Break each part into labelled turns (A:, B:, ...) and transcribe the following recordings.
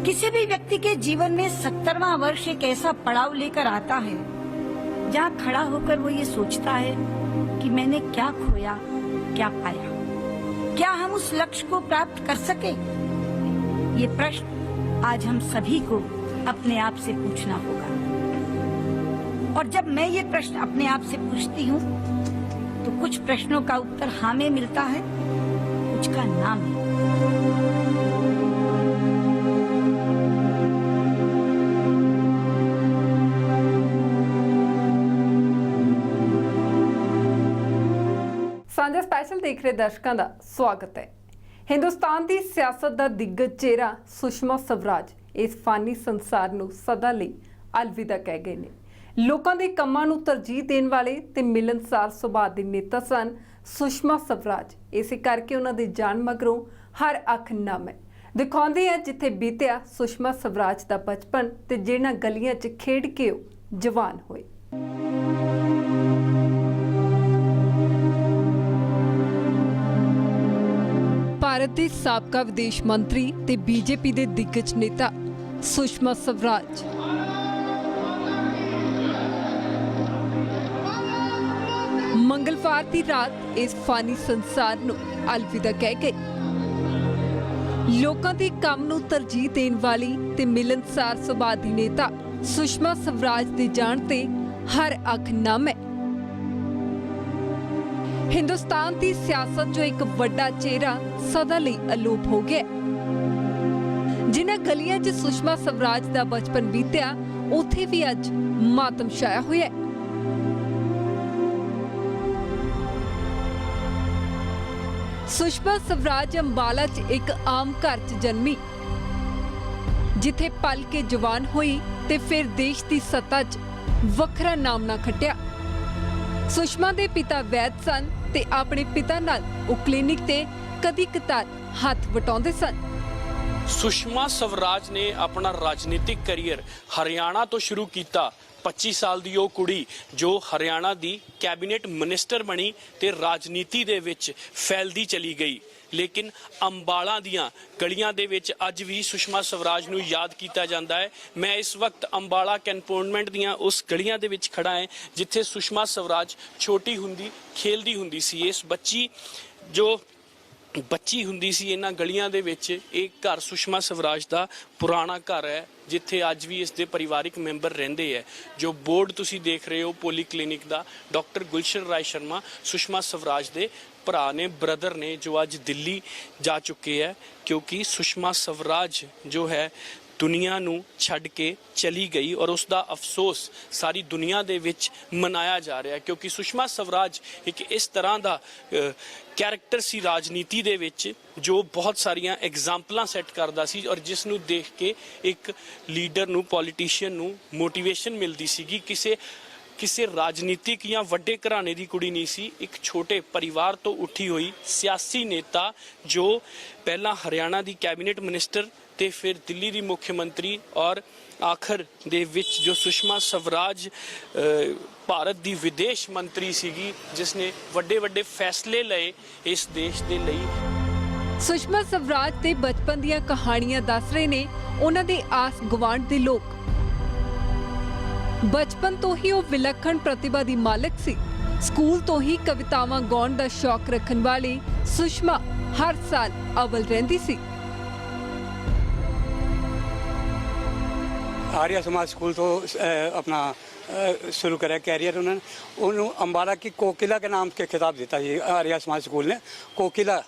A: किसी भी व्यक्ति के जीवन में 70वां वर्ष एक ऐसा पड़ाव लेकर आता है जहाँ खड़ा होकर वो ये सोचता है कि मैंने क्या खोया, क्या पाया, क्या हम उस लक्ष्य को प्राप्त कर सके। ये प्रश्न आज हम सभी को अपने आप से पूछना होगा। और जब मैं ये प्रश्न अपने आप से पूछती हूँ तो कुछ प्रश्नों का उत्तर हाँ में मिलता है, कुछ का ना में।
B: ਸਾਂਝਾ ਸਪੈਸ਼ਲ ਦੇਖ ਰਹੇ ਦਰਸ਼ਕਾਂ ਦਾ ਸਵਾਗਤ ਹੈ। ਹਿੰਦੁਸਤਾਨ ਦੀ ਸਿਆਸਤ ਦਾ ਦਿੱਗਜ ਚਿਹਰਾ ਸੁਸ਼ਮਾ ਸਵਰਾਜ ਇਸ ਫਾਨੀ ਸੰਸਾਰ ਨੂੰ ਸਦਾ ਲਈ ਅਲਵਿਦਾ ਕਹਿ ਗਏ ਨੇ। ਲੋਕਾਂ ਦੇ ਕੰਮਾਂ ਨੂੰ ਤਰਜੀਹ ਦੇਣ ਵਾਲੇ ਤੇ ਮਿਲਨਸਾਰ ਸੁਭਾਅ ਦੇ ਨੇਤਾ ਸਨ ਸੁਸ਼ਮਾ ਸਵਰਾਜ। ਇਸੇ ਕਰਕੇ ਉਹਨਾਂ ਦੇ ਜਾਣ ਮਗਰੋਂ ਹਰ ਅੱਖ ਨਮ ਹੈ। ਦਿਖਾਉਂਦੇ ਆ ਜਿੱਥੇ ਬੀਤਿਆ ਸੁਸ਼ਮਾ ਸਵਰਾਜ ਦਾ ਬਚਪਨ ਤੇ ਜਿਹਨਾਂ ਗਲੀਆਂ 'ਚ ਖੇਡ ਕੇ ਉਹ ਜਵਾਨ ਹੋਏ। ਭਾਰਤ ਦੇ ਸਾਬਕਾ ਵਿਦੇਸ਼ ਮੰਤਰੀ ਤੇ ਬੀਜੇਪੀ ਦੇ ਦਿੱਗਜ ਨੇਤਾ ਸੁਸ਼ਮਾ ਸਵਰਾਜ ਮੰਗਲਵਾਰ ਦੀ ਰਾਤ ਇਸ ਫਾਨੀ ਸੰਸਾਰ ਨੂੰ ਅਲਵਿਦਾ ਕਹਿ ਗਏ। ਲੋਕਾਂ ਦੇ ਕੰਮ ਨੂੰ ਤਰਜੀਹ ਦੇਣ ਵਾਲੀ ਤੇ ਮਿਲਨਸਾਰ ਸੁਭਾਅ ਦੀ ਨੇਤਾ ਸੁਸ਼ਮਾ ਸਵਰਾਜ ਦੇ ਜਾਣ ਤੇ ਹਰ ਅੱਖ ਨਮ ਹੈ। हिंदुस्तान की सियासत जो एक वड्डा चेहरा सदा लई अलोप हो गया। जिन्हां गलियां 'च सुषमा स्वराज दा बचपन बीत्या उत्थे भी अज मातम छाया होया है। सुषमा स्वराज अंबाला च एक आम घर च जन्मी, जिथे पल के जवान हुई ते फिर देश की सत्ता च वखरा नामना खटिया। सुषमा दे पिता वैद सन ते अपने पिता नाल ਉਹ क्लिनिक ते कदी कतार हथ वटाउंदे सन।
C: सुषमा स्वराज ने अपना राजनीतिक करियर हरियाणा तो शुरू किया। 25 साल दी ਉਹ ਕੁੜੀ जो हरियाणा दी कैबिनेट मिनिस्टर बनी ते राजनीति दे विच फैलदी चली गई। लेकिन अंबाला दियां गलियां दे विच अज भी सुषमा स्वराज नूं याद किया जाता है। मैं इस वक्त अंबाला कैंटोनमेंट दियां उस गलियां दे विच खड़ा है जिथे सुषमा स्वराज छोटी हुंदी खेलदी हुंदी सी। इस बच्ची हुंदी सी इन्हां गलियां दे विच एक घर सुषमा स्वराज दा पुराना घर है जिथे अज भी इसके परिवारिक मैंबर रहिंदे है। जो बोर्ड तुसी देख रहे हो पोली क्लिनिक दा, डॉक्टर गुलशन राय शर्मा सुषमा स्वराज दे भरा ने, ब्रदर ने, जो अज दिल्ली जा चुके हैं क्योंकि सुषमा स्वराज जो है दुनिया नूं छड्ड के चली गई और उसका अफसोस सारी दुनिया दे विच मनाया जा रहा है। क्योंकि सुषमा स्वराज एक इस तरह का कैरेक्टर सी राजनीति दे विच जो बहुत सारिया एग्जाम्पलां सैट करता सी और जिस नूं देख के एक लीडर नूं, पॉलिटिशियन नूं मोटिवेशन मिलती सीगी। किसी राजनीतिक या वड्डे घराने की कुड़ी नहीं सी, एक छोटे परिवार तो उठी हुई सियासी नेता जो पहला हरियाणा की कैबिनेट मिनिस्टर ते फिर दिल्ली की मुख्यमंत्री और आखिर दे विच जो सुषमा स्वराज भारत की विदेश मंत्री सीगी जिसने वड्डे वड्डे फैसले लए इस देश दे लई।
B: सुषमा स्वराज दे बचपन दीयां कहानियां दस रहे ने उन्हां दे आस गुआंढ दे लोग। बचपन तो ही वो विलक्षण प्रतिभा दी मालिक सी। स्कूल तो ही कवितावां गाउण दा शौक रखण वाली सुषमा हर साल अव्वल रहिंदी सी।
D: आर्य समाज स्कूल तो अपना शुरू करा कैरियर उन्होंने अम्बाला की कोकिला के नाम के खिताब देता है आर्य समाज स्कूल ने। कोकिला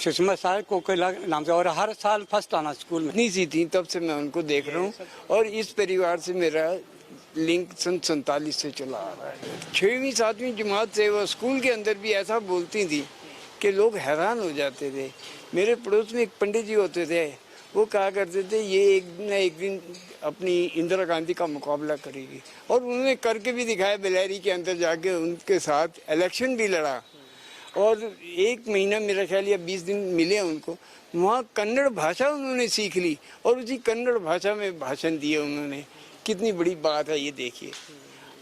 D: सुषमा साहब कोकिला नाम से, और हर साल फर्स्ट आना स्कूल में।
E: इतनी सी थी तब से मैं उनको देख रहा हूँ और इस परिवार से मेरा लिंक सन 47 से चला आ रहा है। 6वीं 7वीं जमात से वो स्कूल के अंदर भी ऐसा बोलती थी कि लोग हैरान हो जाते थे। मेरे पड़ोस में एक पंडित जी होते थे, वो कहा करते थे ये एक न एक दिन अपनी इंदिरा गांधी का मुकाबला करेगी, और उन्होंने करके भी दिखाया। बेलैरी के अंदर जाके उनके साथ इलेक्शन भी लड़ा और 1 महीना मेरा ख्याल या 20 दिन मिले उनको। वहाँ कन्नड़ भाषा उन्होंने सीख ली और उसी कन्नड़ भाषा में भाषण दिए उन्होंने। कितनी बड़ी बात है ये देखिए।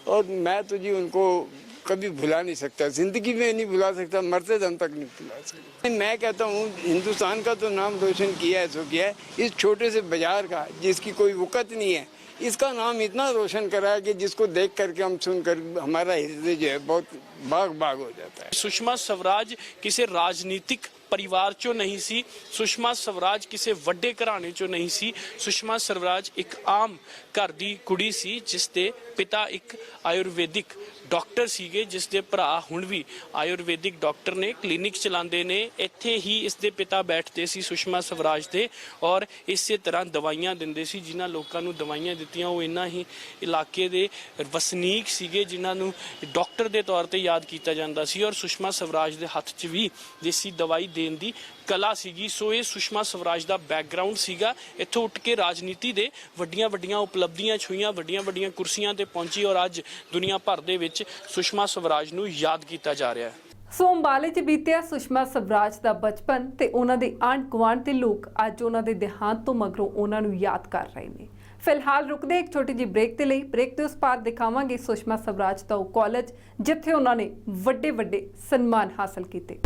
E: और मैं तो जी उनको कभी भुला नहीं सकता, जिंदगी में नहीं भुला सकता, मरते दम तक नहीं भुला सकता। मैं कहता हूँ हिंदुस्तान का तो नाम रोशन किया है सो किया है, इस छोटे से बाजार का जिसकी कोई वक़्त नहीं है, इसका नाम इतना रोशन करा है कि जिसको देख करके हम सुनकर हमारा हृदय जो है बहुत बाग बाग हो जाता है।
C: ਸੁਸ਼ਮਾ ਸਵਰਾਜ ਕਿਸੇ ਰਾਜਨੀਤਿਕ ਪਰਿਵਾਰ ਚੋਂ ਨਹੀਂ ਸੀ। ਸੁਸ਼ਮਾ ਸਵਰਾਜ ਕਿਸੇ ਵੱਡੇ ਘਰਾਣੇ ਚੋਂ ਨਹੀਂ ਸੀ। ਸੁਸ਼ਮਾ ਸਵਰਾਜ ਇੱਕ ਆਮ ਘਰ ਦੀ ਕੁੜੀ ਸੀ ਜਿਸ ਦੇ ਪਿਤਾ ਇੱਕ ਆਯੁਰਵੈਦਿਕ ਡਾਕਟਰ ਸੀਗੇ, ਜਿਸ ਦੇ ਭਰਾ ਹੁਣ ਵੀ ਆਯੁਰਵੈਦਿਕ ਡਾਕਟਰ ਨੇ, ਕਲੀਨਿਕ ਚਲਾਉਂਦੇ ਨੇ। ਇੱਥੇ ਹੀ ਇਸ ਦੇ ਪਿਤਾ ਬੈਠਦੇ ਸੀ ਸੁਸ਼ਮਾ ਸਵਰਾਜ ਦੇ, ਔਰ ਇਸੇ ਤਰ੍ਹਾਂ ਦਵਾਈਆਂ ਦਿੰਦੇ ਸੀ। ਜਿਨ੍ਹਾਂ ਲੋਕਾਂ ਨੂੰ ਦਵਾਈਆਂ ਦਿੱਤੀਆਂ ਉਹ ਇਹਨਾਂ ਹੀ ਇਲਾਕੇ ਦੇ ਵਸਨੀਕ ਸੀਗੇ ਜਿਨ੍ਹਾਂ ਨੂੰ ਡਾਕਟਰ ਦੇ ਤੌਰ ਤੇ ਯਾਦ ਕੀਤਾ ਜਾਂਦਾ ਸੀ। ਔਰ ਸੁਸ਼ਮਾ ਸਵਰਾਜ ਦੇ ਹੱਥ 'ਚ ਵੀ ਦੇਸੀ ਦਵਾਈ ਦੇਣ ਦੀ ਕਲਾ ਸੀਗੀ। ਸੋ ਇਹ ਸੁਸ਼ਮਾ ਸਵਰਾਜ ਦਾ ਬੈਕਗ੍ਰਾਉਂਡ ਸੀਗਾ। ਇੱਥੋਂ ਉੱਠ ਕੇ ਰਾਜਨੀਤੀ ਦੇ ਵੱਡੀਆਂ ਵੱਡੀਆਂ ਉਪਲਬਧੀਆਂ ਛੂਈਆਂ, ਵੱਡੀਆਂ ਵੱਡੀਆਂ ਕੁਰਸੀਆਂ ਤੇ ਪਹੁੰਚੀ, ਔਰ ਅੱਜ ਦੁਨੀਆ ਭਰ ਦੇ ਵਿੱਚ ਸੁਸ਼ਮਾ ਸਵਰਾਜ ਨੂੰ ਯਾਦ ਕੀਤਾ ਜਾ ਰਿਹਾ ਹੈ।
B: ਸੋ ਅੰਬਾਲੇ 'ਚ ਬੀਤਿਆ ਸੁਸ਼ਮਾ ਸਵਰਾਜ ਦਾ ਬਚਪਨ ਤੇ ਉਹਨਾਂ ਦੇ ਆਂਢ ਗੁਆਂਢ ਦੇ ਲੋਕ ਅੱਜ ਉਹਨਾਂ ਦੇ ਦੇਹਾਂਤ ਤੋਂ ਮਗਰੋਂ ਉਹਨਾਂ ਨੂੰ ਯਾਦ ਕਰ ਰਹੇ ਨੇ। ਫਿਲਹਾਲ ਰੁਕਦੇ ਇੱਕ ਛੋਟੀ ਜਿਹੀ ਬ੍ਰੇਕ ਦੇ ਲਈ। ਬ੍ਰੇਕ ਦੇ ਉਸ ਪਾਰ ਦਿਖਾਵਾਂਗੇ ਸੁਸ਼ਮਾ ਸਵਰਾਜ ਦਾ ਉਹ ਕਾਲਜ ਜਿੱਥੇ ਉਹਨਾਂ ਨੇ ਵੱਡੇ ਵੱਡੇ ਸਨਮਾਨ ਹਾਸਲ ਕੀਤੇ।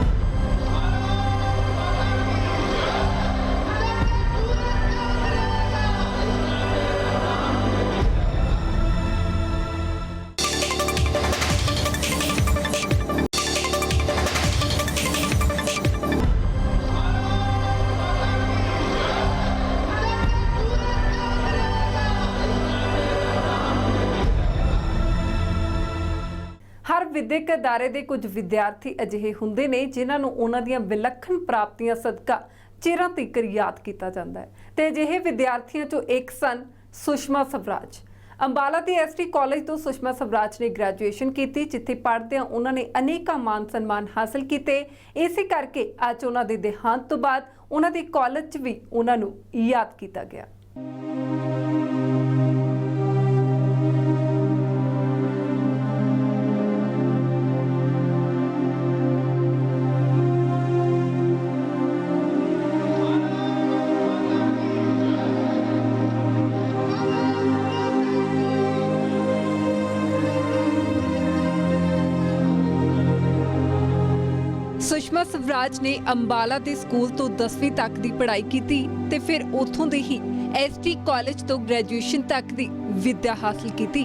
B: ਹਰ ਵਿਦਿਅਕ ਅਦਾਰੇ ਦੇ ਕੁਝ ਵਿਦਿਆਰਥੀ ਅਜਿਹੇ ਹੁੰਦੇ ਨੇ ਜਿਨ੍ਹਾਂ ਨੂੰ ਉਹਨਾਂ ਦੀਆਂ ਵਿਲੱਖਣ ਪ੍ਰਾਪਤੀਆਂ ਸਦਕਾ ਚਿਰਾਂ ਤੀਕ ਯਾਦ ਕੀਤਾ ਜਾਂਦਾ ਹੈ ਤੇ ਅਜਿਹੇ ਵਿਦਿਆਰਥੀਆਂ ਚੋਂ ਇੱਕ ਸਨ ਸੁਸ਼ਮਾ ਸਵਰਾਜ। ਅੰਬਾਲਾ ਦੇ ਐਸਟੀ ਕਾਲਜ ਤੋਂ ਸੁਸ਼ਮਾ ਸਵਰਾਜ ਨੇ ਗ੍ਰੈਜੂਏਸ਼ਨ ਕੀਤੀ, ਜਿੱਥੇ ਪੜ੍ਹਦਿਆਂ ਉਹਨਾਂ ਨੇ ਅਨੇਕਾਂ ਮਾਨ ਸਨਮਾਨ ਹਾਸਲ ਕੀਤੇ। ਇਸੇ ਕਰਕੇ ਅੱਜ ਉਹਨਾਂ ਦੇ ਦੇਹਾਂਤ ਤੋਂ ਬਾਅਦ ਉਹਨਾਂ ਦੇ ਕਾਲਜ 'ਚ ਵੀ ਉਹਨਾਂ ਨੂੰ ਯਾਦ ਕੀਤਾ ਗਿਆ। ਸੁਸ਼ਮਾ ਸਵਰਾਜ ਨੇ ਅੰਬਾਲਾ ਦੇ ਸਕੂਲ ਤੋਂ 10ਵੀਂ ਤੱਕ ਦੀ ਪੜ੍ਹਾਈ ਕੀਤੀ ਤੇ ਫਿਰ ਉੱਥੋਂ ਦੇ ਹੀ ਐਸਟੀ ਕਾਲਜ ਤੋਂ ਗ੍ਰੈਜੂਏਸ਼ਨ ਤੱਕ ਦੀ ਵਿੱਦਿਆ ਹਾਸਲ ਕੀਤੀ।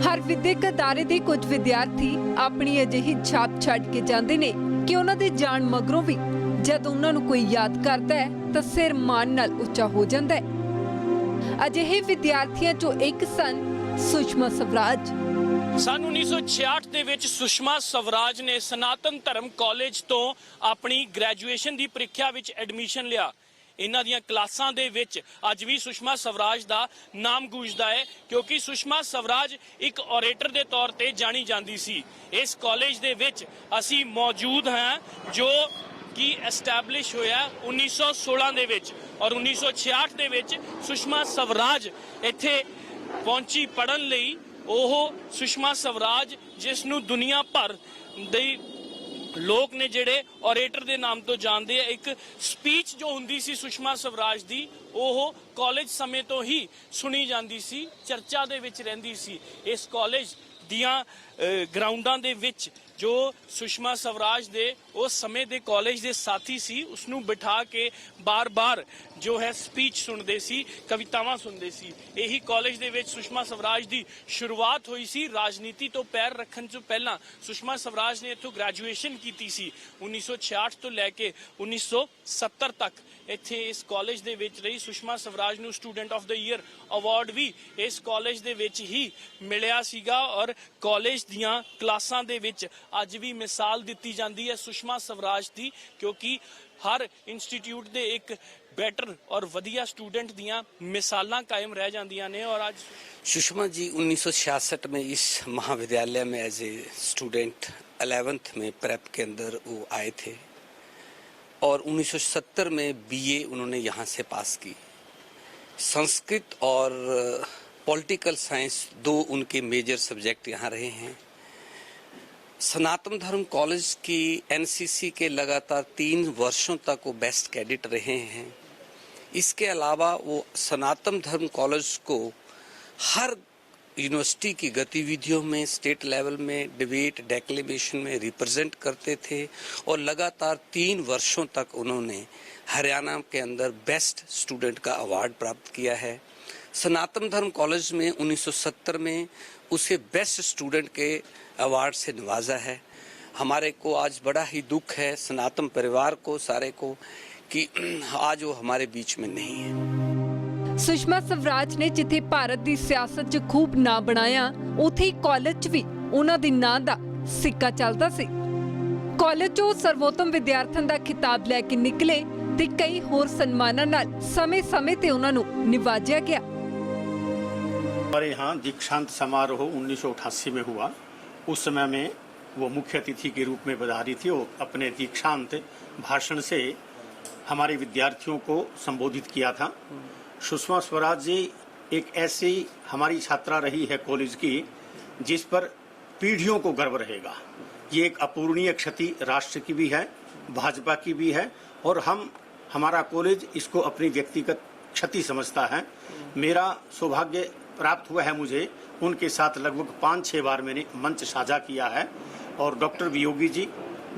B: ਹਰ ਵਿਦਿਅਕ ਅਦਾਰੇ ਦੇ ਕੁਝ ਵਿਦਿਆਰਥੀ ਆਪਣੀ ਅਜਿਹੀ ਛਾਪ ਛੱਡ ਕੇ ਜਾਂਦੇ ਨੇ ਕਿ ਉਹਨਾਂ ਦੇ ਜਾਣ ਮਗਰੋਂ ਵੀ ਜਦ ਉਹਨਾਂ ਨੂੰ ਕੋਈ ਯਾਦ ਕਰਦਾ ਹੈ ਤਾਂ ਸਿਰ ਮਾਣ ਨਾਲ ਉੱਚਾ ਹੋ ਜਾਂਦਾ ਹੈ। ਅਜਿਹੇ ਵਿਦਿਆਰਥੀਆਂ ਚੋਂ ਇੱਕ ਸਨ ਸੁਸ਼ਮਾ ਸਵਰਾਜ।
C: ਸਨ 1966 ਦੇ ਵਿੱਚ ਸੁਸ਼ਮਾ ਸਵਰਾਜ ਨੇ ਸਨਾਤਨ ਧਰਮ ਕਾਲਜ ਤੋਂ ਆਪਣੀ ਗ੍ਰੈਜੂਏਸ਼ਨ ਦੀ ਪ੍ਰੀਖਿਆ ਵਿੱਚ ਐਡਮਿਸ਼ਨ ਲਿਆ। ਇਹਨਾਂ ਦੀਆਂ ਕਲਾਸਾਂ ਦੇ ਵਿੱਚ ਅੱਜ ਵੀ ਸੁਸ਼ਮਾ ਸਵਰਾਜ ਦਾ ਨਾਮ ਗੂੰਜਦਾ ਹੈ ਕਿਉਂਕਿ ਸੁਸ਼ਮਾ ਸਵਰਾਜ ਇੱਕ ਓਰੇਟਰ ਦੇ ਤੌਰ ਤੇ ਜਾਣੀ ਜਾਂਦੀ ਸੀ। ਇਸ ਕਾਲਜ ਦੇ ਵਿੱਚ ਅਸੀਂ ਮੌਜੂਦ ਹਾਂ ਜੋ ਕਿ ਐਸਟੈਬਲਿਸ਼ ਹੋਇਆ 1916 ਦੇ ਵਿੱਚ, ਔਰ 1966 ਦੇ ਵਿੱਚ ਸੁਸ਼ਮਾ ਸਵਰਾਜ ਇੱਥੇ ਪਹੁੰਚੀ ਪੜ੍ਹਨ ਲਈ। ਉਹ ਸੁਸ਼ਮਾ ਸਵਰਾਜ ਜਿਸ ਨੂੰ ਦੁਨੀਆ ਭਰ ਦੇ ਲੋਕ ਨੇ ਜਿਹੜੇ ਓਰੇਟਰ ਦੇ ਨਾਮ ਤੋਂ ਜਾਣਦੇ ਆ, ਇੱਕ ਸਪੀਚ ਜੋ ਹੁੰਦੀ ਸੀ ਸੁਸ਼ਮਾ ਸਵਰਾਜ ਦੀ ਉਹ ਕਾਲਜ ਸਮੇਂ ਤੋਂ ਹੀ ਸੁਣੀ ਜਾਂਦੀ ਸੀ, ਚਰਚਾ ਦੇ ਵਿੱਚ ਰਹਿੰਦੀ ਸੀ। ਇਸ ਕਾਲਜ ਦੀਆਂ ਗਰਾਊਂਡਾਂ ਦੇ ਵਿੱਚ ਜੋ ਸੁਸ਼ਮਾ ਸਵਰਾਜ ਦੇ ਉਸ ਸਮੇਂ ਦੇ ਕਾਲਜ ਦੇ ਸਾਥੀ ਸੀ ਉਸ ਨੂੰ ਬਿਠਾ ਕੇ ਬਾਰ-ਬਾਰ ਜੋ ਹੈ ਸਪੀਚ ਸੁਣਦੇ ਸੀ, ਕਵਿਤਾਵਾਂ ਸੁਣਦੇ ਸੀ। ਇਹੀ ਕਾਲਜ ਦੇ ਵਿੱਚ ਸੁਸ਼ਮਾ ਸਵਰਾਜ ਦੀ ਸ਼ੁਰੂਆਤ ਹੋਈ ਸੀ। ਰਾਜਨੀਤੀ ਤੋਂ ਪੈਰ ਰੱਖਣ ਤੋਂ ਪਹਿਲਾਂ ਸੁਸ਼ਮਾ ਸਵਰਾਜ ਨੇ ਇੱਥੋਂ ਗ੍ਰੈਜੂਏਸ਼ਨ ਕੀਤੀ ਸੀ। 1966 ਤੋਂ ਲੈ ਕੇ 1970 ਤੱਕ ਇੱਥੇ ਇਸ ਕਾਲਜ ਦੇ ਵਿੱਚ ਰਹੀ। ਸੁਸ਼ਮਾ ਸਵਰਾਜ ਨੂੰ student of the year award ਵੀ ਇਸ ਕਾਲਜ ਦੇ ਵਿੱਚ ਹੀ ਮਿਲਿਆ ਸੀਗਾ। ਔਰ ਕਾਲਜ ਦੀਆਂ ਕਲਾਸਾਂ ਦੇ ਵਿੱਚ ਅੱਜ ਵੀ ਮਿਸਾਲ ਦਿੱਤੀ ਜਾਂਦੀ ਹੈ ਸੁਸ਼ਮਾ ਸਵਰਾਜ ਦੀ, ਕਿਉਂਕਿ ਹਰ ਇੰਸਟੀਚਿਊਟ ਦੇ ਇੱਕ बेटर और वधिया स्टूडेंट दियां मिसालां कायम रह जांदियां ने। और आज
F: सुषमा जी 1966 में इस महाविद्यालय में एज ए स्टूडेंट 11th में प्रेप के अंदर वो आए थे और 1970 में बीए उन्होंने यहाँ से पास की। संस्कृत और पॉलिटिकल साइंस दो उनके मेजर सब्जेक्ट यहाँ रहे हैं। सनातन धर्म कॉलेज की एनसीसी के लगातार 3 वर्षों तक वो बेस्ट कैडेट रहे हैं। इसके अलावा वो सनातन धर्म कॉलेज को हर यूनिवर्सिटी की गतिविधियों में स्टेट लेवल में डिबेट डेक्लेमेशन में रिप्रेजेंट करते थे और लगातार 3 वर्षों तक उन्होंने हरियाणा के अंदर बेस्ट स्टूडेंट का अवार्ड प्राप्त किया है। सनातन धर्म कॉलेज में 1970 में उसे बेस्ट स्टूडेंट के अवार्ड से नवाजा है। हमारे को आज बड़ा ही दुख है, सनातन परिवार को सारे को, कि आज वो हमारे बीच में नहीं है।
B: ਸੁਸ਼ਮਾ ਸਵਰਾਜ ਨੇ ਜਿੱਥੇ ਭਾਰਤ ਦੀ ਸਿਆਸਤ 'ਚ ਖੂਬ ਨਾਂ ਬਣਾਇਆ, ਉੱਥੇ ਹੀ ਕਾਲਜ 'ਚ ਵੀ ਉਹਨਾਂ ਦੇ ਨਾਂ ਦਾ ਸਿੱਕਾ ਚੱਲਦਾ ਸੀ। ਕਾਲਜ 'ਚੋਂ ਸਰਵੋਤਮ ਵਿਦਿਆਰਥਣ ਦਾ ਖਿਤਾਬ ਲੈ ਕੇ ਨਿਕਲੇ ਤੇ ਕਈ ਹੋਰ ਸਨਮਾਨਾਂ ਨਾਲ ਸਮੇਂ-ਸਮੇਂ ਤੇ ਉਹਨਾਂ ਨੂੰ ਨਿਵਾਜਿਆ ਗਿਆ।
G: हमारे यहाँ दीक्षांत समारोह 1988 में हुआ। उस समय में वो मुख्य अतिथि के रूप में पधारी थी। वो अपने दीक्षांत भाषण से हमारे विद्यार्थियों को संबोधित किया था। सुषमा स्वराज जी एक ऐसी हमारी छात्रा रही है कॉलेज की जिस पर पीढ़ियों को गर्व रहेगा। ये एक अपूरणीय क्षति राष्ट्र की भी है, भाजपा की भी है, और हमारा कॉलेज इसको अपनी व्यक्तिगत क्षति समझता है। मेरा सौभाग्य प्राप्त हुआ है, मुझे उनके साथ लगभग 5-6 बार मैंने मंच साझा किया है। और डॉक्टर वियोगी जी,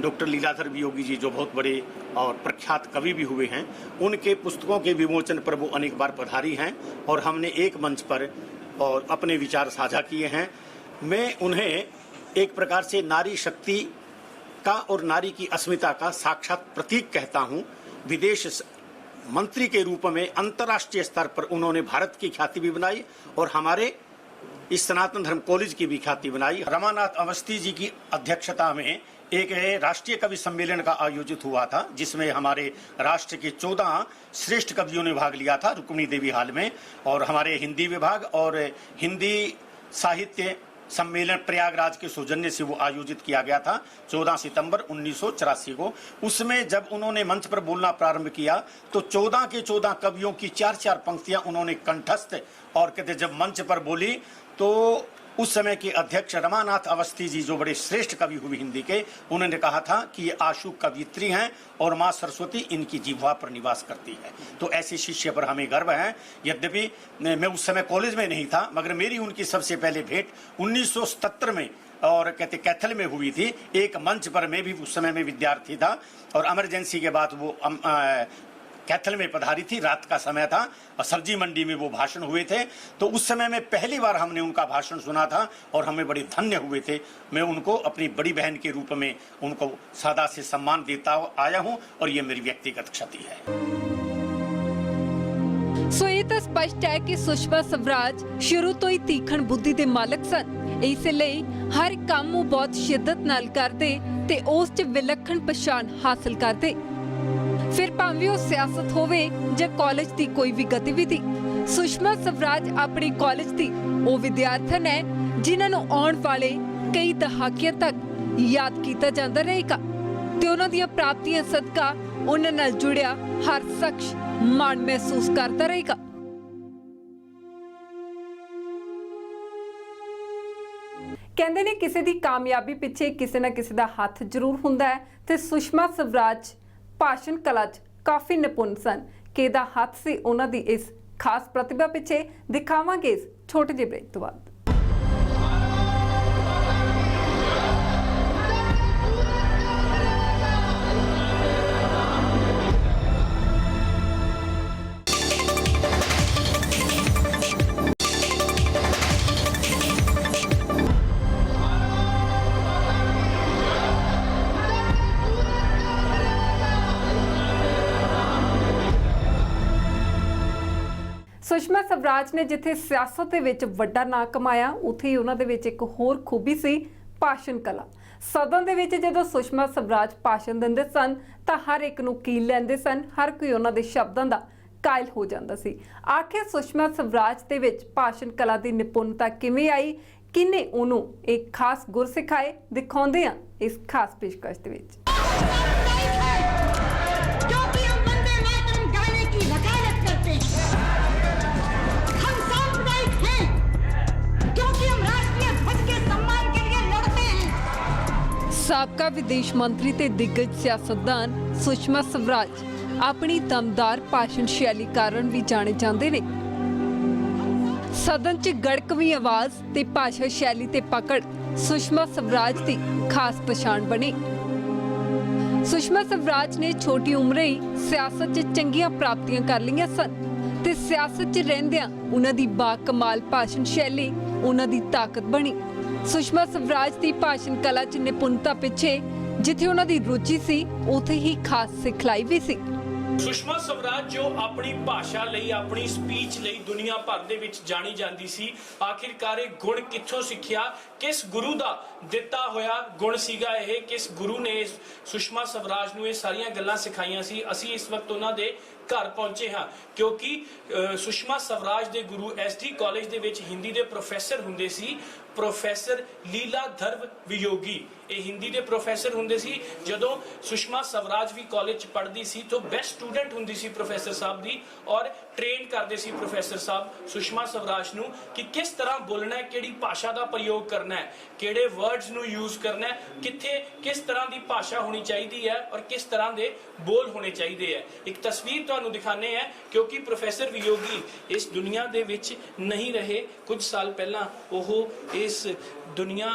G: डॉक्टर लीलाधर वियोगी जी जो बहुत बड़े और प्रख्यात कवि भी हुए हैं, उनके पुस्तकों के विमोचन पर वो अनेक बार पधारी हैं और हमने एक मंच पर और अपने विचार साझा किए हैं। मैं उन्हें एक प्रकार से नारी शक्ति का और नारी की अस्मिता का साक्षात प्रतीक कहता हूँ। विदेश मंत्री के रूप में अंतर्राष्ट्रीय स्तर पर उन्होंने भारत की ख्याति भी बनाई और हमारे इस सनातन धर्म कॉलेज की भी ख्याति बनाई। रमानाथ अवस्थी जी की अध्यक्षता में एक राष्ट्रीय कवि सम्मेलन का आयोजित हुआ था, जिसमें हमारे राष्ट्र के 14 श्रेष्ठ कवियों ने भाग लिया था रुक्मिणी देवी हॉल में। और हमारे हिंदी विभाग और हिंदी साहित्य सम्मेलन प्रयागराज के सौजन्य से वो आयोजित किया गया था 14 सितंबर 1984 को। उसमें जब उन्होंने मंच पर बोलना प्रारंभ किया तो 14 के 14 कवियों की 4-4 पंक्तियां उन्होंने कंठस्थ, और कहते जब मंच पर बोली तो उस समय के अध्यक्ष रमानाथ अवस्थी जी जो बड़े श्रेष्ठ कवि हुए हिंदी के, उन्होंने कहा था कि ये आशु कवियत्री हैं और माँ सरस्वती इनकी जिह्वा पर निवास करती है। तो ऐसे शिष्य पर हमें गर्व है। यद्यपि मैं उस समय कॉलेज में नहीं था, मगर मेरी उनकी सबसे पहले भेंट 1977 में और कहते कैथल में हुई थी। एक मंच पर मैं भी उस समय में विद्यार्थी था और इमरजेंसी के बाद वो कैथल में पधारी थी। रात का समय था और सब्जी मंडी में वो भाषण हुए थे। तो उस समय में पहली बार हमने उनका भाषण सुना था और हमें बड़े धन्य हुए थे। मैं उनको अपनी बड़ी बहन के रूप में उनको सदा से सम्मान देता आया हूं और ये मेरी व्यक्तिगत क्षति है।
B: ਸੋ ਇਹ ਤਾਂ ਸਪਸ਼ਟ ਹੈ ਕਿ ਸੁਸ਼ਮਾ ਸਵਰਾਜ ਸ਼ੁਰੂ ਤੋਂ ਹੀ ਤੀਖਣ ਬੁੱਧੀ ਦੇ ਮਾਲਕ ਸਨ। ਇਸ ਲਈ ਹਰ ਕੰਮ ਉਹ ਬਹੁਤ ਸ਼ਿੱਦਤ ਨਾਲ ਕਰਦੇ ਤੇ ਉਸ 'ਚ ਵਿਲੱਖਣ ਪਛਾਣ ਹਾਸਲ ਕਰਦੇ। ਫਿਰ ਭਾਵੇਂ ਉਹ ਸਿਆਸਤ ਹੋਵੇ ਜਾਂ ਕਾਲਜ ਦੀ ਕੋਈ ਵੀ ਗਤੀਵਿਧੀ, ਸੁਸ਼ਮਾ ਸਵਰਾਜ ਆਪਣੇ ਕਾਲਜ ਦੀ ਉਹ ਵਿਦਿਆਰਥਣ ਹੈ ਜਿਨ੍ਹਾਂ ਨੂੰ ਆਉਣ ਵਾਲੇ ਕਈ ਦਹਾਕਿਆਂ ਤੱਕ ਯਾਦ ਕੀਤਾ ਜਾਂਦਾ ਰਹੇਗਾ ਤੇ ਉਹਨਾਂ ਦੀਆਂ ਪ੍ਰਾਪਤੀਆਂ ਸਦਕਾ ਉਹਨਾਂ ਨਾਲ ਜੁੜਿਆ ਹਰ ਸ਼ਖਸ ਮਾਣ ਮਹਿਸੂਸ ਕਰਦਾ ਰਹੇਗਾ। ਕਹਿੰਦੇ ਨੇ ਕਿਸੇ ਦੀ ਕਾਮਯਾਬੀ ਪਿੱਛੇ ਕਿਸੇ ਨਾ ਕਿਸੇ ਦਾ ਹੱਥ ਜ਼ਰੂਰ ਹੁੰਦਾ ਹੈ ਤੇ ਸੁਸ਼ਮਾ ਸਵਰਾਜ ਭਾਸ਼ਣ ਕਲਾ 'ਚ ਕਾਫੀ ਨਿਪੁੰਨ ਸਨ। ਕਿਹਦਾ ਹੱਥ ਸੀ ਉਹਨਾਂ ਦੀ ਇਸ ਖਾਸ ਪ੍ਰਤਿਭਾ ਪਿੱਛੇ, ਦਿਖਾਵਾਂਗੇ ਇਸ ਛੋਟੇ ਜਿਹੇ ਬ੍ਰੇਕ ਤੋਂ ਬਾਅਦ। ਸੁਸ਼ਮਾ ਸਵਰਾਜ ਨੇ ਜਿੱਥੇ ਸਿਆਸਤ ਦੇ ਵਿੱਚ ਵੱਡਾ ਨਾਂ ਕਮਾਇਆ, ਉੱਥੇ ਹੀ ਉਹਨਾਂ ਦੇ ਵਿੱਚ ਇੱਕ ਹੋਰ ਖੂਬੀ ਸੀ ਭਾਸ਼ਣ ਕਲਾ। ਸਦਨ ਦੇ ਵਿੱਚ ਜਦੋਂ ਸੁਸ਼ਮਾ ਸਵਰਾਜ ਭਾਸ਼ਣ ਦਿੰਦੇ ਸਨ ਤਾਂ ਹਰ ਇੱਕ ਨੂੰ ਕੀਲ ਲੈਂਦੇ ਸਨ, ਹਰ ਕੋਈ ਉਹਨਾਂ ਦੇ ਸ਼ਬਦਾਂ ਦਾ ਕਾਇਲ ਹੋ ਜਾਂਦਾ ਸੀ। ਆਖਿਰ ਸੁਸ਼ਮਾ ਸਵਰਾਜ ਦੇ ਵਿੱਚ ਭਾਸ਼ਣ ਕਲਾ ਦੀ ਨਿਪੁੰਨਤਾ ਕਿਵੇਂ ਆਈ, ਕਿਹਨੇ ਉਹਨੂੰ ਇੱਕ ਖਾਸ ਗੁਰ ਸਿਖਾਏ, ਦਿਖਾਉਂਦੇ ਆ ਇਸ ਖਾਸ ਪੇਸ਼ਕਸ਼ ਦੇ ਵਿੱਚ। ਸਾਬਕਾ ਵਿਦੇਸ਼ ਮੰਤਰੀ ਤੇ ਦਿੱਗਜ ਸਿਆਸਤਦਾਨ ਸੁਸ਼ਮਾ ਸਵਰਾਜ ਆਪਣੀ ਦਮਦਾਰ ਭਾਸ਼ਣ ਸ਼ੈਲੀ ਕਾਰਨ ਵੀ ਜਾਣੇ ਜਾਂਦੇ ਨੇ। ਸਦਨ 'ਚ ਗੜਕਵੀਂ ਆਵਾਜ਼ ਤੇ ਭਾਸ਼ਾ ਸ਼ੈਲੀ ਤੇ ਪਕੜ ਸੁਸ਼ਮਾ ਸਵਰਾਜ ਦੀ ਖਾਸ ਪਛਾਣ ਬਣੀ। ਸੁਸ਼ਮਾ ਸਵਰਾਜ ਨੇ ਛੋਟੀ ਉਮਰੇ ਹੀ ਸਿਆਸਤ 'ਚ ਚੰਗੀਆਂ ਪ੍ਰਾਪਤੀਆਂ ਕਰ ਲਈਆਂ ਸਨ ਤੇ ਸਿਆਸਤ 'ਚ ਰਹਿੰਦਿਆਂ ਉਹਨਾਂ ਦੀ ਬਾਕਮਾਲ ਭਾਸ਼ਣ ਸ਼ੈਲੀ ਉਹਨਾਂ ਦੀ ਤਾਕਤ ਬਣੀ। ਸੁਸ਼ਮਾ ਸਵਰਾਜ ਦੀ ਭਾਸ਼ਣ ਕਲਾ 'ਚ ਨਿਪੁੰਨਤਾ ਪਿੱਛੇ ਜਿੱਥੇ ਉਹਨਾਂ ਦੀ ਰੁਚੀ ਸੀ ਉੱਥੇ ਹੀ ਖਾਸ ਸਿਖਲਾਈ ਵੀ ਸੀ।
C: ਸੁਸ਼ਮਾ ਸਵਰਾਜ ਜੋ ਆਪਣੀ ਭਾਸ਼ਾ ਲਈ, ਆਪਣੀ ਸਪੀਚ ਲਈ ਦੁਨੀਆ ਭਰ ਦੇ ਵਿੱਚ ਜਾਣੀ ਜਾਂਦੀ ਸੀ, ਆਖਿਰਕਾਰ ਇਹ ਗੁਣ ਕਿੱਥੋਂ ਸਿੱਖਿਆ, ਕਿਸ ਗੁਰੂ ਦਾ ਦਿੱਤਾ ਹੋਇਆ ਗੁਣ ਸੀਗਾ ਇਹ, ਕਿਸ ਗੁਰੂ ਨੇ ਸੁਸ਼ਮਾ ਸਵਰਾਜ ਨੂੰ ਇਹ ਸਾਰੀਆਂ ਗੱਲਾਂ ਸਿਖਾਈਆਂ ਸੀ। ਅਸੀਂ ਇਸ ਵਕਤ ਉਹਨਾਂ ਦੇ ਘਰ ਪਹੁੰਚੇ ਹਾਂ ਕਿਉਂਕਿ ਸੁਸ਼ਮਾ ਸਵਰਾਜ ਦੇ ਗੁਰੂ ਐਸਡੀ ਕਾਲਜ ਦੇ ਵਿੱਚ ਹਿੰਦੀ ਦੇ ਪ੍ਰੋਫੈਸਰ ਹੁੰਦੇ ਸੀ, ਪ੍ਰੋਫੈਸਰ ਲੀਲਾਧਰ ਵਿਯੋਗੀ। ਇਹ ਹਿੰਦੀ ਦੇ ਪ੍ਰੋਫੈਸਰ ਹੁੰਦੇ ਸੀ। ਜਦੋਂ ਸੁਸ਼ਮਾ ਸਵਰਾਜ ਵੀ ਕਾਲਜ 'ਚ ਪੜ੍ਹਦੀ ਸੀ ਤਾਂ ਬੈਸਟ ਸਟੂਡੈਂਟ ਹੁੰਦੀ ਸੀ ਪ੍ਰੋਫੈਸਰ ਸਾਹਿਬ ਦੀ, ਔਰ ਟ੍ਰੇਨ ਕਰਦੇ ਸੀ ਪ੍ਰੋਫੈਸਰ ਸਾਹਿਬ ਸੁਸ਼ਮਾ ਸਵਰਾਜ ਨੂੰ ਕਿ ਕਿਸ ਤਰ੍ਹਾਂ ਬੋਲਣਾ ਹੈ, ਕਿਹੜੀ ਭਾਸ਼ਾ ਦਾ ਪ੍ਰਯੋਗ ਕਰਨਾ ਹੈ, ਕਿਹੜੇ ਵਰਡਸ ਨੂੰ ਯੂਜ਼ ਕਰਨਾ ਹੈ, ਕਿੱਥੇ ਕਿਸ ਤਰ੍ਹਾਂ ਦੀ ਭਾਸ਼ਾ ਹੋਣੀ ਚਾਹੀਦੀ ਹੈ ਔਰ ਕਿਸ ਤਰ੍ਹਾਂ ਦੇ ਬੋਲ ਹੋਣੇ ਚਾਹੀਦੇ ਹੈ। ਇੱਕ ਤਸਵੀਰ ਤੁਹਾਨੂੰ ਦਿਖਾਣੇ ਹੈ ਕਿਉਂਕਿ ਪ੍ਰੋਫੈਸਰ ਵਿਯੋਗੀ ਇਸ ਦੁਨੀਆ ਦੇ ਵਿੱਚ ਨਹੀਂ ਰਹੇ। ਕੁਝ ਸਾਲ ਪਹਿਲਾਂ ਉਹ ਇਸ ਦੁਨੀਆ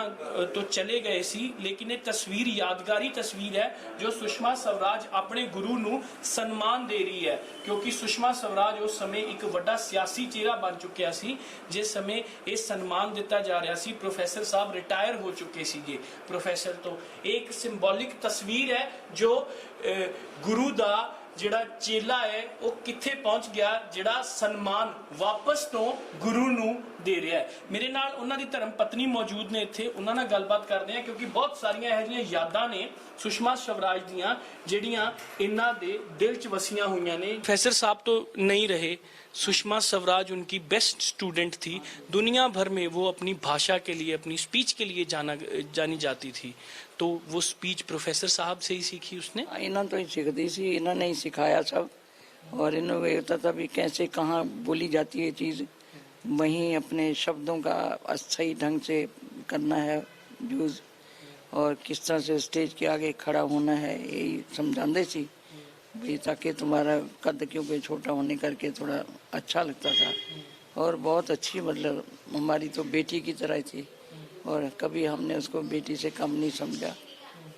C: ਤੋਂ ਚਲੇ ਗਏ ਸੀ, ਲੇਕਿਨ ਇਹ ਤਸਵੀਰ ਯਾਦਗਾਰੀ ਤਸਵੀਰ ਹੈ ਜੋ ਸੁਸ਼ਮਾ ਸਵਰਾਜ ਆਪਣੇ ਗੁਰੂ ਨੂੰ ਸਨਮਾਨ ਦੇ ਰਹੀ ਹੈ ਕਿਉਂਕਿ ਸੁਸ਼ਮਾ ਸਵਰਾਜ ਉਸ ਸਮੇਂ ਇੱਕ ਵੱਡਾ ਸਿਆਸੀ ਚਿਹਰਾ ਬਣ ਚੁੱਕਿਆ ਸੀ ਜਿਸ ਸਮੇਂ ਇਹ ਸਨਮਾਨ ਦਿੱਤਾ ਜਾ ਰਿਹਾ ਸੀ। ਪ੍ਰੋਫੈਸਰ ਸਾਹਿਬ ਰਿਟਾਇਰ ਹੋ ਚੁੱਕੇ ਸੀਗੇ ਪ੍ਰੋਫੈਸਰ ਤੋਂ। ਇਹ ਇੱਕ ਸਿੰਬੋਲਿਕ ਤਸਵੀਰ ਹੈ ਜੋ ਗੁਰੂ ਦਾ ਜਿਹੜਾ ਚੇਲਾ ਹੈ ਉਹ ਕਿੱਥੇ ਪਹੁੰਚ ਗਿਆ, ਜਿਹੜਾ ਸਨਮਾਨ ਵਾਪਸ ਤੋਂ ਗੁਰੂ ਨੂੰ ਦੇ ਰਿਹਾ ਹੈ। ਮੇਰੇ ਨਾਲ ਉਹਨਾਂ ਦੀ ਧਰਮ ਪਤਨੀ ਮੌਜੂਦ ਨੇ ਇੱਥੇ, ਉਹਨਾਂ ਨਾਲ ਗੱਲਬਾਤ ਕਰਦੇ ਹਾਂ ਕਿਉਂਕਿ ਬਹੁਤ ਸਾਰੀਆਂ ਇਹੋ ਜਿਹੀਆਂ ਯਾਦਾਂ ਨੇ ਸੁਸ਼ਮਾ ਸਵਰਾਜ ਦੀਆਂ ਜਿਹੜੀਆਂ ਇਹਨਾਂ ਦੇ ਦਿਲ 'ਚ ਵਸੀਆਂ ਹੋਈਆਂ ਨੇ। प्रोफेसर साहब तो नहीं रहे, सुषमा स्वराज उनकी बेस्ट स्टूडेंट थी। दुनिया भर में वो अपनी भाषा के लिए, अपनी स्पीच के लिए जानी जाती थी। तो वो स्पीच प्रोफेसर साहब से ही सीखी उसने।
H: इन्हों तो ही सीखती सी, इन्होंने ही सिखाया सब। और इन्होंने होता था भी कैसे कहाँ बोली जाती है चीज़, वहीं अपने शब्दों का सही ढंग से करना है यूज़, और किस तरह से स्टेज के आगे खड़ा होना है, यही समझाते सी भी, ताकि तुम्हारा कद क्योंकि छोटा होने करके थोड़ा अच्छा लगता था। और बहुत अच्छी, मतलब हमारी तो बेटी की तरह थी और कभी हमने उसको बेटी से कम नहीं समझा।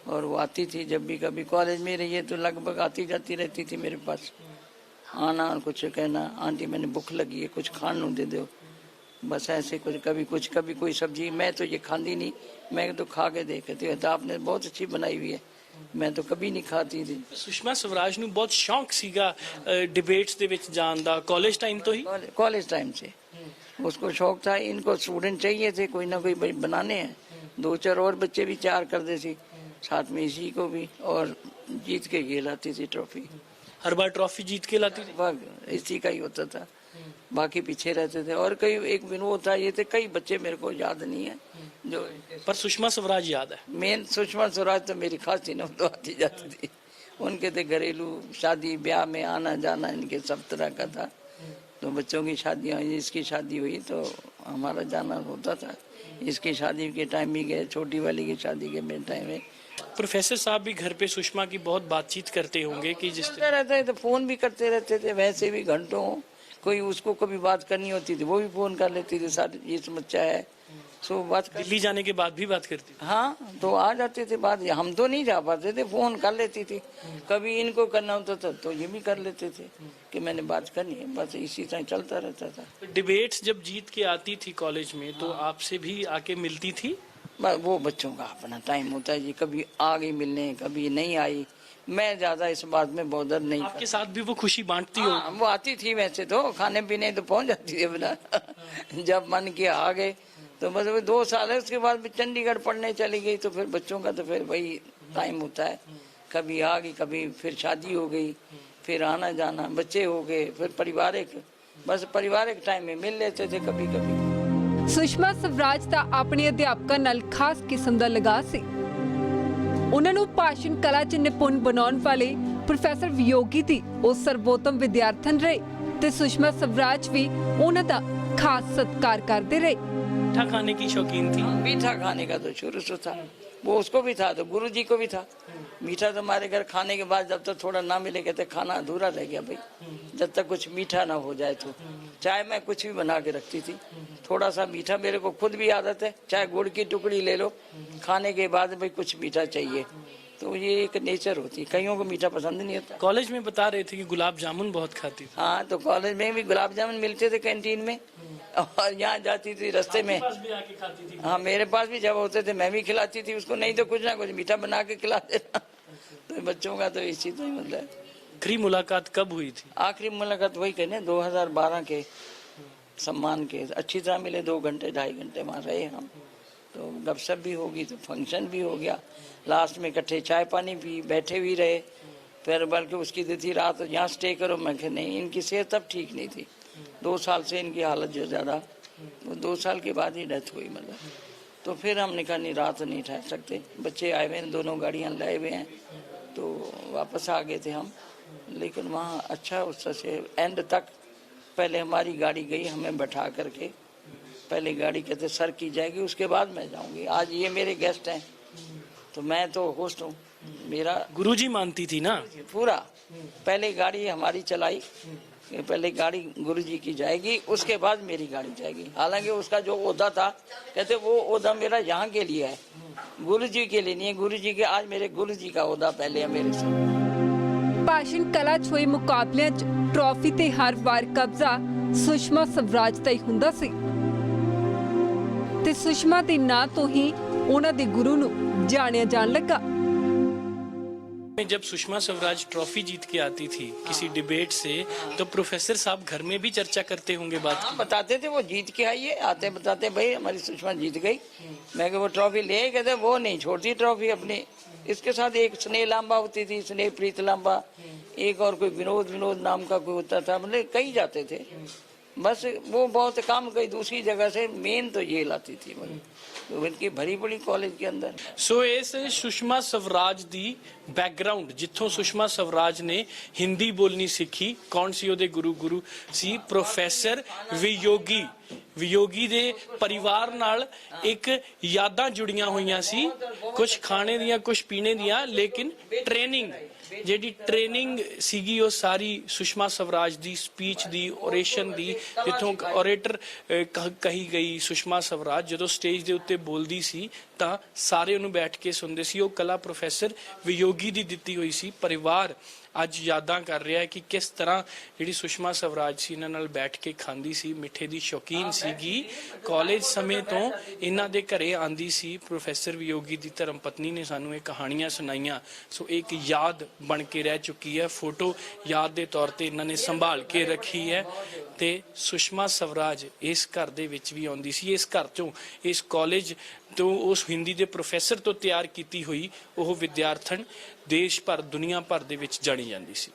H: और वो आती थी जब भी कभी कॉलेज में रही है तो लगभग आती जाती रहती थी मेरे पास, आना और कुछ कहना, आंटी मैंने भूख लगी है कुछ खाने दे दो, बस ऐसे कुछ कभी कोई सब्जी, मैं तो ये खाती नहीं, मैं तो खा के देखती हूँ, तो आपने बहुत अच्छी बनाई हुई है, मैं तो कभी नहीं खाती थी।
C: ਸੁਸ਼ਮਾ ਸਵਰਾਜ ਨੂੰ ਬਹੁਤ ਸ਼ੌਂਕ ਸੀਗਾ डिबेट्स ਦੇ ਵਿੱਚ ਜਾਣ ਦਾ, ਕਾਲਜ ਟਾइम तो ही।
H: कॉलेज टाइम से उसको शौक था। इनको स्टूडेंट चाहिए थे कोई ना कोई बनाने हैं, 2-4 और बच्चे भी तैयार करते थे साथ में इसी को भी, और जीत के ये लाती थी ट्रॉफी,
C: हर बार ट्रॉफी जीत के लाती थी।
H: इसी का ही होता था, बाकी पीछे रहते थे। और कई एक विनोद था, ये थे कई बच्चे मेरे को याद नहीं है जो,
C: पर सुषमा स्वराज याद है।
H: मेन सुषमा स्वराज तो मेरी खास थी ना, तो आती जाती थी। उनके थे घरेलू शादी ब्याह में आना जाना, इनके सब तरह का था। तो बच्चों की शादियाँ, इसकी शादी हुई तो हमारा जाना होता था, इसकी शादी के टाइम भी गए, छोटी वाली की शादी के टाइम में।
C: प्रोफेसर साहब भी घर पे सुषमा की बहुत बातचत करते होंगे कि जिस
H: चलता रहता है, तो फोन भी करते रहते थे वैसे भी घंटों। कोई उसको कभी बात करनी होती थी वो भी फोन कर लेती थी, साथ ये समस्या है सो बात कर।
C: दिल्ली जाने के बाद भी बात करती थी।
H: हाँ, तो आ जाते थे बात, हम तो नहीं जा पाते थे, फोन कर लेती थी। कभी इनको करना होता था तो ये भी कर लेते थे कि मैंने बात करनी है, बस इसी तरह चलता रहता था।
C: डिबेट्स जब जीत के आती थी कॉलेज में तो आपसे भी आके मिलती थी।
H: बस वो बच्चों का अपना टाइम होता है जी, कभी आ गई मिलने कभी नहीं आई, मैं ज्यादा इस बात में बॉदर नहीं।
C: आपके साथ भी वो खुशी बांटती हो।
H: हाँ, वो आती थी वैसे तो, खाने पीने तो पहुंच जाती थी अपना जब मन किया आ गए। तो बस वो 2 साल है, उसके बाद चंडीगढ़ पढ़ने चली गई। तो फिर बच्चों का तो फिर वही टाइम होता है, कभी आ गई कभी फिर शादी हो गई, फिर आना जाना, बच्चे हो गए, फिर पारिवारिक, बस पारिवारिक टाइम में मिल लेते थे कभी कभी।
B: ਸੁਸ਼ਮਾ ਸਵਰਾਜ ਦਾ ਆਪਣੇ ਅਧਿਆਪਕਾਂ ਨਾਲ ਖਾਸ ਕਿਸਮ ਦਾ ਲਗਾਅ ਸੀ। ਉਹਨਾਂ ਨੂੰ ਭਾਸ਼ਣ ਕਲਾ 'ਚ ਨਿਪੁੰਨ ਬਣਾਉਣ ਵਾਲੇ ਪ੍ਰੋਫੈਸਰ ਵਿਯੋਗੀ ਦੀ ਉਹ ਸਰਵੋਤਮ ਵਿਦਿਆਰਥਣ ਰਹੇ ਤੇ ਸੁਸ਼ਮਾ ਸਵਰਾਜ ਵੀ ਉਹਨਾਂ ਦਾ ਖਾਸ ਸਤਿਕਾਰ ਕਰਦੇ ਰਹੇ।
C: मीठा खाने की शौकीन थी।
H: मीठा खाने का तो शुरू से था, वो उसको भी था तो गुरु जी को भी था। मीठा तो हमारे घर खाने के बाद जब तक थोड़ा ना मिले कहते खाना अधूरा रह गया भाई, जब तक कुछ मीठा ना हो जाए। तो चाय मैं कुछ भी बना के रखती थी, थोड़ा सा मीठा, मेरे को खुद भी आदत है, चाहे गुड़ की टुकड़ी ले लो, खाने के बाद भाई कुछ मीठा चाहिए। तो ये एक नेचर होती है, कईयों को मीठा पसंद नहीं होता।
C: कॉलेज में बता रहे थे कि गुलाब जामुन बहुत खाती थी।
H: हाँ, तो कॉलेज में भी गुलाब जामुन मिलते थे कैंटीन में, और यहाँ जाती थी रास्ते में। हाँ, मेरे पास भी जब होते थे मैं भी खिलाती थी उसको, नहीं तो कुछ ना कुछ मीठा बना के खिला देना। तो बच्चों का तो इसी तो ही मतलब है।
C: आखिरी मुलाकात कब हुई थी?
H: आखिरी मुलाकात वही कहने 2012 के सम्मान के, अच्छी तरह मिले, 2 घंटे 2.5 घंटे वहाँ रहे हम। तो गपशप भी होगी, तो फंक्शन भी हो गया, लास्ट में इकट्ठे चाय पानी पी, बैठे भी रहे। फिर बल्कि उसकी दी थी रात यहाँ स्टे करो, मैं कहा नहीं, इनकी सेहत तब ठीक नहीं थी, 2 साल से इनकी हालत जो ज़्यादा, वो 2 साल के बाद ही डेथ हुई मतलब। तो फिर हमने कहा नहीं, रात नहीं ठहर सकते, बच्चे आए हुए हैं, दोनों गाड़ियाँ लाए हुए हैं, तो वापस आ गए थे हम। लेकिन वहाँ अच्छा उससे एंड तक पहले हमारी गाड़ी गई, हमें बैठा करके पहले गाड़ी कहते सर की जाएगी, उसके बाद मैं जाऊंगी। आज ये मेरे गेस्ट हैं, तो मैं तो होस्ट हूँ, मेरा
C: गुरुजी मानती थी ना
H: पूरा। पहले गाड़ी हमारी चलाई, पहले गाड़ी गुरुजी की जाएगी, उसके बाद मेरी गाड़ी जाएगी। हालांकि उसका जो ओहदा था, कहते वो ओहदा मेरा यहाँ के लिए है, गुरुजी के लिए नहीं है। गुरुजी के, आज मेरे गुरुजी का ओहदा पहले है मेरे से।
B: ਭਾਸ਼ਣ ਕਲਾ 'ਚ ਹੋਏ ਮੁਕਾਬਲਿਆਂ 'ਚ ਟਰਾਫੀ ਤੇ ਹਰ ਵਾਰ ਕਬਜ਼ਾ ਸੁਸ਼ਮਾ ਸਵਰਾਜ ਦਾ ਹੀ ਹੁੰਦਾ ਸੀ ਤੇ ਸੁਸ਼ਮਾ ਦੇ ਨਾਂ ਤੋਂ ਹੀ ਉਹਨਾਂ ਦੇ ਗੁਰੂ ਨੂੰ ਜਾਣਿਆ ਜਾਣ ਲੱਗਾ।
C: जब सुषमा स्वराज ट्रॉफी जीत के आती थी किसी डिबेट से, तो प्रोफेसर साहब घर में भी चर्चा करते होंगे बात की?
H: बताते थे वो जीत के आई है, आते बताते भाई हमारी सुषमा जीत गई। मैं वो ट्रॉफी ले, कहते वो नहीं छोड़ती ट्रॉफी अपनी। इसके साथ एक स्नेह लांबा होती थी, स्नेह प्रीत लांबा, एक और कोई विनोद नाम का कोई होता था, मतलब कई जाते थे। बस वो बहुत काम कई दूसरी जगह से, मेन तो ये लाती थी तो इनकी भरी पड़ी कॉलेज के अंदर।
C: सो इस सुषमा स्वराज दी बैकग्राउंड, जिथों सुषमा स्वराज ने हिंदी बोलनी सीखी, कौन सी ओदे गुरु सी प्रोफेसर वियोगी। वियोगी दे परिवार नाल एक यादां जुड़ियां होईयां सी, कुछ खाने दियां कुछ पीने दियां, लेकिन ट्रेनिंग ਜਿਹੜੀ ਟ੍ਰੇਨਿੰਗ ਸੀਗੀ ਉਹ ਸਾਰੀ ਸੁਸ਼ਮਾ ਸਵਰਾਜ ਦੀ ਸਪੀਚ ਦੀ, ਓਰੇਸ਼ਨ ਦੀ, ਜਿੱਥੋਂ ਓਰੇਟਰ ਕਹੀ ਗਈ ਸੁਸ਼ਮਾ ਸਵਰਾਜ ਜਦੋਂ ਸਟੇਜ ਦੇ ਉੱਤੇ ਬੋਲਦੀ ਸੀ ਤਾਂ ਸਾਰੇ ਉਹਨੂੰ ਬੈਠ ਕੇ ਸੁਣਦੇ ਸੀ। ਉਹ ਕਲਾ ਪ੍ਰੋਫੈਸਰ ਵਿਯੋਗੀ ਦੀ ਦਿੱਤੀ ਹੋਈ ਸੀ। ਪਰਿਵਾਰ ਅੱਜ ਯਾਦਾਂ ਕਰ ਰਿਹਾ ਹੈ ਕਿ ਕਿਸ ਤਰ੍ਹਾਂ ਜਿਹੜੀ ਸੁਸ਼ਮਾ ਸਵਰਾਜ ਸੀ ਇਹਨਾਂ ਨਾਲ ਬੈਠ ਕੇ ਖਾਂਦੀ ਸੀ, ਮਿੱਠੇ ਦੀ ਸ਼ੌਕੀਨ ਸੀਗੀ। ਕਾਲਜ ਸਮੇਂ ਤੋਂ ਇਹਨਾਂ ਦੇ ਘਰੇ ਆਂਦੀ ਸੀ। ਪ੍ਰੋਫੈਸਰ ਵਿਯੋਗੀ ਦੀ ਧਰਮ ਪਤਨੀ ਨੇ ਸਾਨੂੰ ਇਹ ਕਹਾਣੀਆਂ ਸੁਣਾਈਆਂ। ਸੋ ਇੱਕ ਯਾਦ ਬਣ ਕੇ ਰਹਿ ਚੁੱਕੀ ਹੈ, ਫੋਟੋ ਯਾਦ ਦੇ ਤੌਰ ਤੇ ਇਹਨਾਂ ਨੇ ਸੰਭਾਲ ਕੇ ਰੱਖੀ ਹੈ। ਤੇ ਸੁਸ਼ਮਾ ਸਵਰਾਜ ਇਸ ਘਰ ਦੇ ਵਿੱਚ ਵੀ ਆਉਂਦੀ ਸੀ। ਇਸ ਘਰ ਚੋਂ, ਇਸ ਕਾਲਜ ਤੋਂ, ਉਸ ਹਿੰਦੀ ਦੇ ਪ੍ਰੋਫੈਸਰ ਤੋਂ ਤਿਆਰ ਕੀਤੀ ਹੋਈ ਉਹ ਵਿਦਿਆਰਥਣ ਦੇਸ਼ ਭਰ, ਦੁਨੀਆ ਭਰ ਦੇ ਵਿੱਚ ਜਾਣੀ ਜਾਂਦੀ ਸੀ।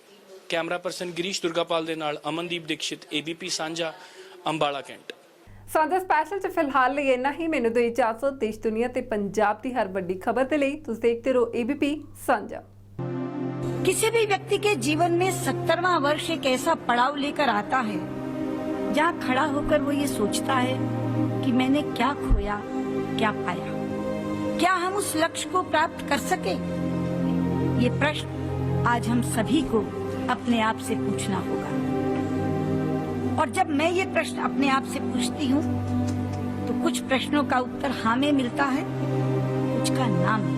C: ਕੈਮਰਾ ਪਰਸਨ ਗਿਰੀਸ਼ ਦੁਰਗਾਪਾਲ ਦੇ ਨਾਲ ਅਮਨਦੀਪ ਦੀਕਸ਼ਿਤ, ABP ਸਾਂਝਾ, ਅੰਬਾਲਾ ਕੈਂਟ।
B: ਸਾਂਝਾ ਸਪੈਸ਼ਲ 'ਚ ਫਿਲਹਾਲ ਲਈ ਇੰਨਾ ਹੀ। ਮੈਨੂੰ ਦਿਓ ਇਜਾਜ਼ਤ। ਦੇਸ਼ ਦੁਨੀਆ ਤੇ ਪੰਜਾਬ ਦੀ ਹਰ ਵੱਡੀ ਖਬਰ ਦੇ ਲਈ ਤੁਸੀਂ ਦੇਖਦੇ ਰਹੋ ABP ਸਾਂਝਾ।
A: किसी भी व्यक्ति के जीवन में 70वां वर्ष एक ऐसा पड़ाव लेकर आता है जहाँ खड़ा होकर वो ये सोचता है कि मैंने क्या खोया, क्या पाया, क्या हम उस लक्ष्य को प्राप्त कर सके। ये प्रश्न आज हम सभी को अपने आप से पूछना होगा। और जब मैं ये प्रश्न अपने आप से पूछती हूँ तो कुछ प्रश्नों का उत्तर हाँ में मिलता है, कुछ का ना मिलता है।